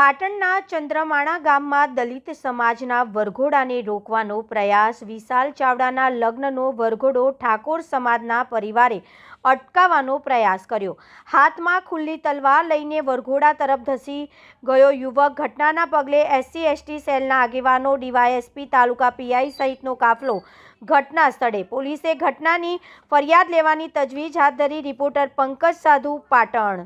પાટણના ચંદ્રમાણા ગામમાં દલિત સમાજના વરઘોડાને રોકવાનો પ્રયાસ। વિશાલ ચાવડાના લગ્નનો વરઘોડો ઠાકોર સમાજના પરિવારે અટકાવવાનો પ્રયાસ કર્યો। હાથમાં ખુલ્લી તલવાર લઈને વરઘોડા તરફ ધસી ગયો યુવક। ઘટનાના પગલે એસસી એસટી સેલના આગેવાનો, ડીવાયએસપી, તાલુકા પીઆઈ સહિતનો કાફલો ઘટના સ્થળે। પોલીસે ઘટનાની ફરિયાદ લેવાની તજવીજ હાથ ધરી। રિપોર્ટર પંકજ સાધુ, પાટણ।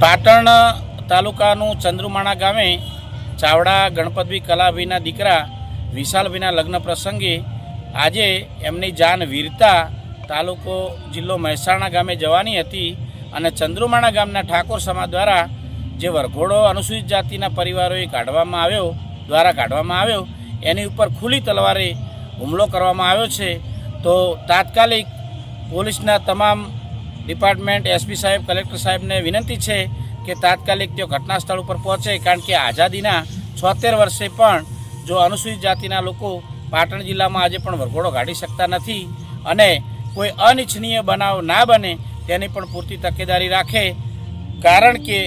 પાટણ તાલુકાનું ચંદ્રમાણા ગામે ચાવડા ગણપતભાઈ કલાભાઈના દીકરા વિશાલભાઈના લગ્ન પ્રસંગે આજે એમની જાન વીરતા તાલુકો જિલ્લો મહેસાણા ગામે જવાની હતી અને ચંદ્રમાણા ગામના ઠાકોર સમાજ દ્વારા જે વરઘોડો અનુસૂચિત જાતિના પરિવારોએ કાઢવામાં આવ્યો એની ઉપર ખુલ્લી તલવારે હુમલો કરવામાં આવ્યો છે। તો તાત્કાલિક પોલીસના તમામ ડિપાર્ટમેન્ટ, એસપી સાહેબ, કલેક્ટર સાહેબને વિનંતી છે કે તાત્કાલિક તેઓ ઘટના સ્થળ ઉપર પહોંચે, કારણ કે આઝાદીના 76 વર્ષે પણ જો અનુસૂચિત જાતિના લોકો પાટણ જિલ્લામાં આજે પણ વરઘોડો કાઢી શકતા નથી અને કોઈ અનિચ્છનીય બનાવ ના બને તેની પણ પૂરતી તકેદારી રાખે, કારણ કે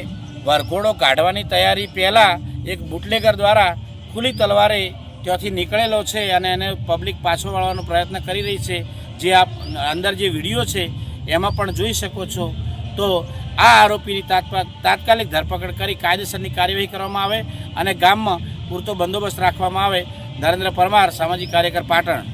વરઘોડો કાઢવાની તૈયારી પહેલાં એક બુટલેગર દ્વારા ખુલ્લી તલવારે ત્યાંથી નીકળેલો છે અને એને પબ્લિક પાછો વાળવાનો પ્રયત્ન કરી રહી છે। જે આપ અંદર જે વિડીયો છે એમાં પણ જોઈ શકો છો। તો આ આરોપીની તાત્કાલિક ધરપકડ કરી કાયદેસરની કાર્યવાહી કરવામાં આવે અને ગામમાં પૂરતો બંદોબસ્ત રાખવામાં આવે। નરેન્દ્ર પરમાર, સામાજિક કાર્યકર, પાટણ।